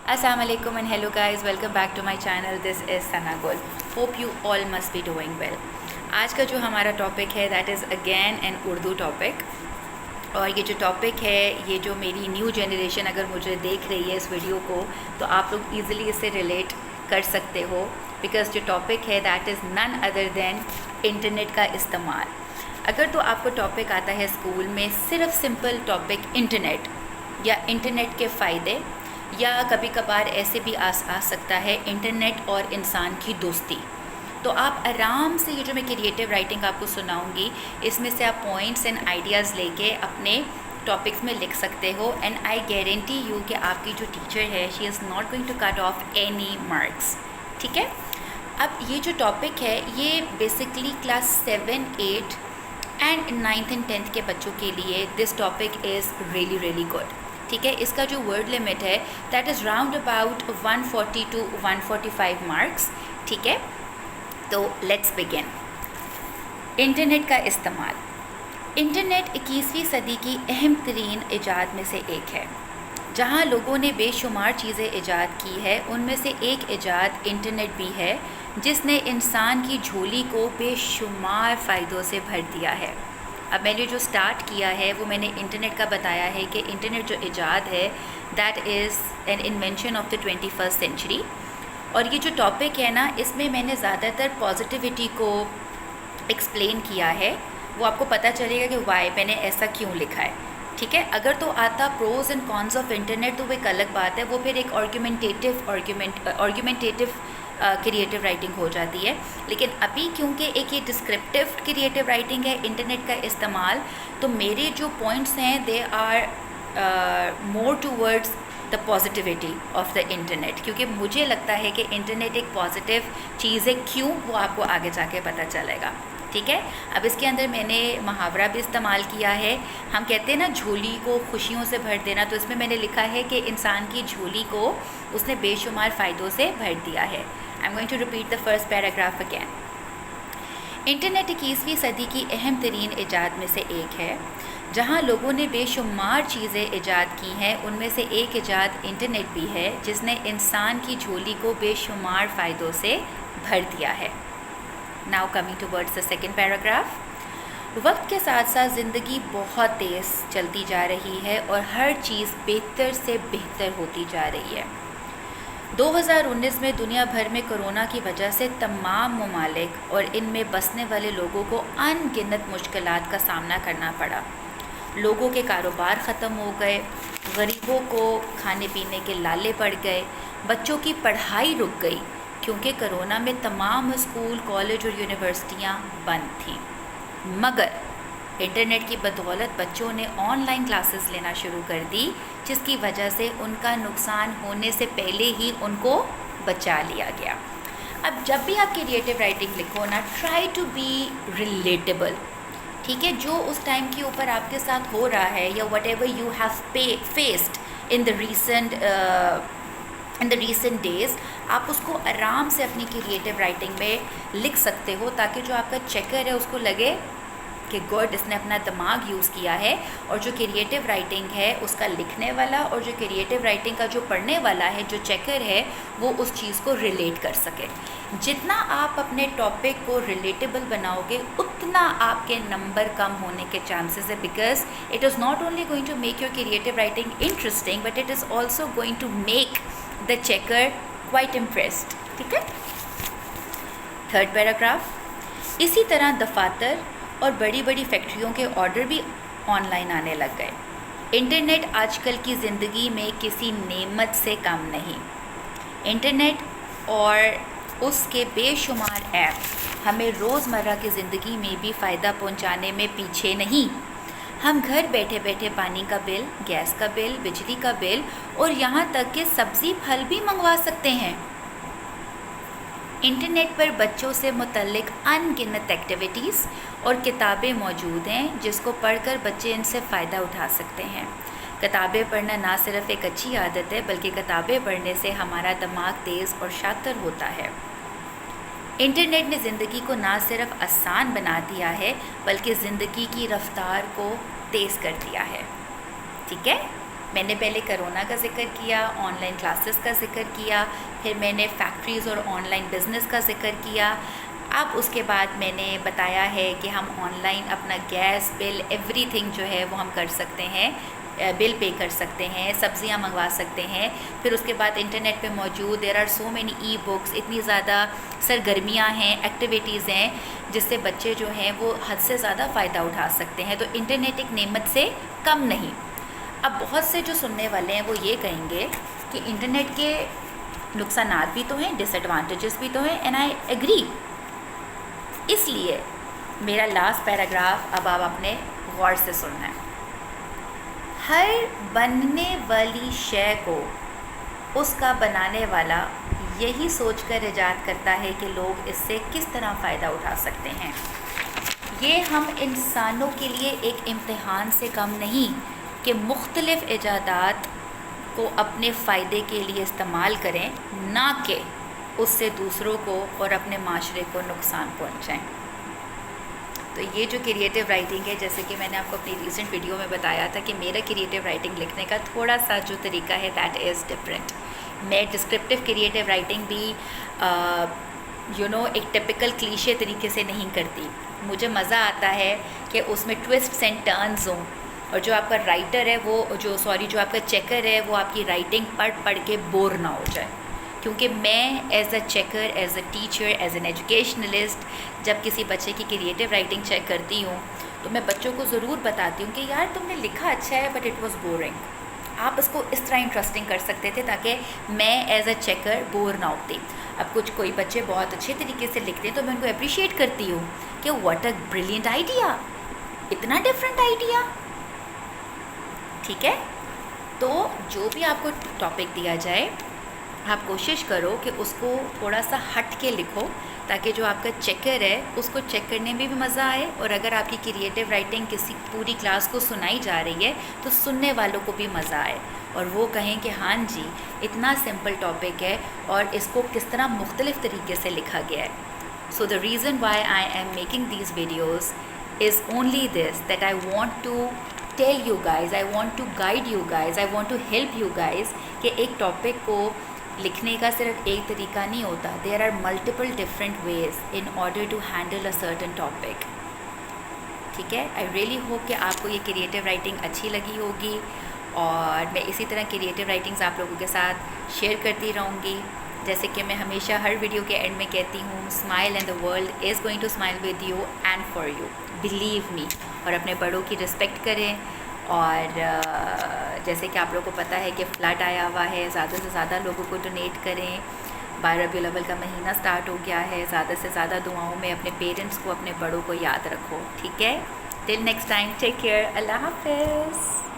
Assalamu alaikum and hello guys, welcome back to my channel. This is Sana Gul. Hope you all must be doing well. आज का जो हमारा topic है that is again an Urdu topic, और ये जो topic है, ये जो मेरी न्यू जनरेशन अगर मुझे देख रही है इस वीडियो को, तो आप लोग ईज़िली इससे रिलेट कर सकते हो, बिकॉज़ जो टॉपिक है that is none other than internet का इस्तेमाल. अगर तो आपको टॉपिक आता है स्कूल में सिर्फ सिंपल टॉपिक इंटरनेट या इंटरनेट के फ़ायदे, या कभी कभार ऐसे भी आ सकता है इंटरनेट और इंसान की दोस्ती, तो आप आराम से ये जो मैं क्रिएटिव राइटिंग आपको सुनाऊंगी इसमें से आप पॉइंट्स एंड आइडियाज़ लेके अपने टॉपिक्स में लिख सकते हो. एंड आई गारंटी यू कि आपकी जो टीचर है she is not going to cut off any marks. ठीक है. अब ये जो टॉपिक है ये basically class 7, 8 and 9th and 10th के बच्चों के लिए this topic is really good. ठीक है. इसका जो वर्ड लिमिट है that is round about 140 to 145 marks. ठीक है. तो लेट्स बिगिन. इंटरनेट का इस्तेमाल. इंटरनेट 21वीं सदी की अहम तरीन ईजाद में से एक है. जहाँ लोगों ने बेशुमार चीज़ें ईजाद की है, उनमें से एक ईजाद इंटरनेट भी है जिसने इंसान की झोली को बेशुमार फ़ायदों से भर दिया है. अब मैंने जो स्टार्ट किया है वो मैंने इंटरनेट का बताया है कि इंटरनेट जो ईजाद है that is an invention of the 21st century. और ये जो टॉपिक है ना, इसमें मैंने ज़्यादातर पॉजिटिविटी को एक्सप्लेन किया है. वो आपको पता चलेगा कि वाई मैंने ऐसा क्यों लिखा है. ठीक है. अगर तो आता pros and cons of internet तो वो एक अलग बात है, वो फिर एक आर्ग्यूमेंटेटिव क्रिएटिव राइटिंग हो जाती है. लेकिन अभी क्योंकि एक ये डिस्क्रिप्टिव क्रिएटिव राइटिंग है इंटरनेट का इस्तेमाल, तो मेरे जो पॉइंट्स हैं they are more towards the positivity of the internet, क्योंकि मुझे लगता है कि इंटरनेट एक पॉजिटिव चीज़ है. क्यों, वो आपको आगे जाके पता चलेगा. ठीक है. अब इसके अंदर मैंने मुहावरा भी इस्तेमाल किया है. हम कहते हैं ना झोली को खुशियों से भर देना, तो इसमें मैंने लिखा है कि इंसान की झोली को उसने बेशुमार फ़ायदों से भर दिया है. I am going to repeat the first paragraph again. Internet 21वीं सदी की अहम तरीन ईजाद में से एक है. जहाँ लोगों ने बेशुमार चीज़ें ईजाद की हैं, उनमें से एक ईजाद इंटरनेट भी है जिसने इंसान की झोली को बेशुमार फ़ायदों से भर दिया है. Now coming towards the second paragraph. वक्त के साथ साथ ज़िंदगी बहुत तेज़ चलती जा रही है और हर चीज़ बेहतर से बेहतर होती जा रही है. 2019 में दुनिया भर में कोरोना की वजह से तमाम ममालिक और इनमें बसने वाले लोगों को अनगिनत मुश्किलात का सामना करना पड़ा. लोगों के कारोबार ख़त्म हो गए, गरीबों को खाने पीने के लाले पड़ गए, बच्चों की पढ़ाई रुक गई क्योंकि कोरोना में तमाम स्कूल, कॉलेज और यूनिवर्सिटियां बंद थीं. मगर इंटरनेट की बदौलत बच्चों ने ऑनलाइन क्लासेस लेना शुरू कर दी, जिसकी वजह से उनका नुकसान होने से पहले ही उनको बचा लिया गया. अब जब भी आप क्रिएटिव राइटिंग लिखो ना, ट्राई टू बी रिलेटेबल. ठीक है. जो उस टाइम के ऊपर आपके साथ हो रहा है या what ever you have faced in the recent days, आप उसको आराम से अपनी क्रिएटिव राइटिंग में लिख सकते हो, ताकि जो आपका चेकर है उसको लगे कि गुड, इसने अपना दिमाग यूज़ किया है. और जो क्रिएटिव राइटिंग है उसका लिखने वाला और जो क्रिएटिव राइटिंग का जो पढ़ने वाला है, जो चेकर है, वो उस चीज़ को रिलेट कर सके. जितना आप अपने टॉपिक को रिलेटेबल बनाओगे उतना आपके नंबर कम होने के चांसेस है, because it is not only going to make your creative writing interesting, but it is also going to make the checker quite impressed. ठीक है. Third paragraph. इसी तरह दफातर और बड़ी बड़ी फैक्ट्रियों के ऑर्डर भी ऑनलाइन आने लग गए. इंटरनेट आजकल की ज़िंदगी में किसी नेमत से कम नहीं. इंटरनेट और उसके बेशुमार ऐप हमें रोज़मर्रा की ज़िंदगी में भी फ़ायदा पहुंचाने में पीछे नहीं. हम घर बैठे बैठे पानी का बिल, गैस का बिल, बिजली का बिल और यहाँ तक कि सब्ज़ी फल भी मंगवा सकते हैं. इंटरनेट पर बच्चों से मुतल्लिक अनगिनत एक्टिविटीज़ और किताबें मौजूद हैं जिसको पढ़कर बच्चे इनसे फ़ायदा उठा सकते हैं. किताबें पढ़ना ना सिर्फ एक अच्छी आदत है, बल्कि किताबें पढ़ने से हमारा दिमाग तेज़ और शातिर होता है. इंटरनेट ने ज़िंदगी को ना सिर्फ आसान बना दिया है, बल्कि ज़िंदगी की रफ्तार को तेज़ कर दिया है. ठीक है. میں نے پہلے کرونا کا ذکر کیا، آن لائن کلاسز کا ذکر کیا، پھر میں نے فیکٹریز اور آن لائن بزنس کا ذکر کیا. اب اس کے بعد میں نے بتایا ہے کہ ہم آن لائن اپنا گیس بل ایوری تھنگ جو ہے وہ ہم کر سکتے ہیں، بل پے کر سکتے ہیں، سبزیاں منگوا سکتے ہیں. پھر اس کے بعد انٹرنیٹ پہ موجود there are so many e books, اتنی زیادہ سرگرمیاں ہیں، ایکٹیویٹیز ہیں جس سے بچے جو ہیں وہ حد سے زیادہ فائدہ اٹھا سکتے ہیں. تو انٹرنیٹ ایک نعمت سے کم نہیں. اب بہت سے جو سننے والے ہیں وہ یہ کہیں گے کہ انٹرنیٹ کے نقصانات بھی تو ہیں، ڈس ایڈوانٹیجز بھی تو ہیں، اینڈ آئی ایگری. اس لیے میرا لاسٹ پیراگراف اب آپ اپنے غور سے سننا ہے. ہر بننے والی شے کو اس کا بنانے والا یہی سوچ کر ایجاد کرتا ہے کہ لوگ اس سے کس طرح فائدہ اٹھا سکتے ہیں. یہ ہم انسانوں کے لیے ایک امتحان سے کم نہیں کہ مختلف ایجادات کو اپنے فائدے کے لیے استعمال کریں، نہ کہ اس سے دوسروں کو اور اپنے معاشرے کو نقصان پہنچائیں. تو یہ جو کریٹیو رائٹنگ ہے، جیسے کہ میں نے آپ کو اپنی ریسنٹ ویڈیو میں بتایا تھا کہ میرا کریٹیو رائٹنگ لکھنے کا تھوڑا سا جو طریقہ ہے دیٹ از ڈفرینٹ. میں ڈسکرپٹیو کریٹیو رائٹنگ بھی ایک ٹپیکل کلیشے طریقے سے نہیں کرتی. مجھے مزہ آتا ہے کہ اس میں ٹوسٹس اینڈ ٹرنز ہوں، اور جو آپ کا رائٹر ہے جو آپ کا چیکر ہے وہ آپ کی رائٹنگ پڑھ کے بور نہ ہو جائے. کیونکہ میں as a checker, as a teacher, as an educationalist جب کسی بچے کی کریٹیو رائٹنگ چیک کرتی ہوں تو میں بچوں کو ضرور بتاتی ہوں کہ یار تم نے لکھا اچھا ہے بٹ اٹ واز بورنگ، آپ اس کو اس طرح انٹرسٹنگ کر سکتے تھے تاکہ میں ایز اے چیکر بور نہ ہوتی. اب کوئی بچے بہت اچھے طریقے سے لکھتے ہیں تو میں ان کو اپریشیٹ کرتی ہوں کہ واٹ اے بریلینٹ آئیڈیا، اتنا ڈفرینٹ آئیڈیا. ٹھیک ہے، تو جو بھی آپ کو ٹاپک دیا جائے آپ کوشش کرو کہ اس کو تھوڑا سا ہٹ کے لکھو تاکہ جو آپ کا چیکر ہے اس کو چیک کرنے میں بھی مزہ آئے، اور اگر آپ کی کریٹیو رائٹنگ کسی پوری کلاس کو سنائی جا رہی ہے تو سننے والوں کو بھی مزہ آئے اور وہ کہیں کہ ہاں جی اتنا سمپل ٹاپک ہے اور اس کو کس طرح مختلف طریقے سے لکھا گیا ہے. So the reason why I am making these videos is only this that I want to tell you guys, I want to guide you guys, I want to help you guys کہ ایک topic کو لکھنے کا صرف ایک طریقہ نہیں ہوتا. There are multiple different ways in order to handle a certain topic. ٹھیک ہے، آئی ریئلی ہوپ کہ آپ کو یہ کریٹیو رائٹنگ اچھی لگی ہوگی، اور میں اسی طرح کریٹیو رائٹنگز آپ لوگوں کے ساتھ شیئر کرتی رہوں گی. جیسے کہ میں ہمیشہ ہر ویڈیو کے اینڈ میں کہتی ہوں، smile and the world is going to smile with you and for you, believe me. اور اپنے بڑوں کی رسپیکٹ کریں. اور جیسے کہ آپ لوگوں کو پتہ ہے کہ فلڈ آیا ہوا ہے، زیادہ سے زیادہ لوگوں کو ڈونیٹ کریں. 12 ربیع الاول کا مہینہ سٹارٹ ہو گیا ہے، زیادہ سے زیادہ دعاؤں میں اپنے پیرنٹس کو، اپنے بڑوں کو یاد رکھو. ٹھیک ہے، till next time, take care, اللہ حافظ.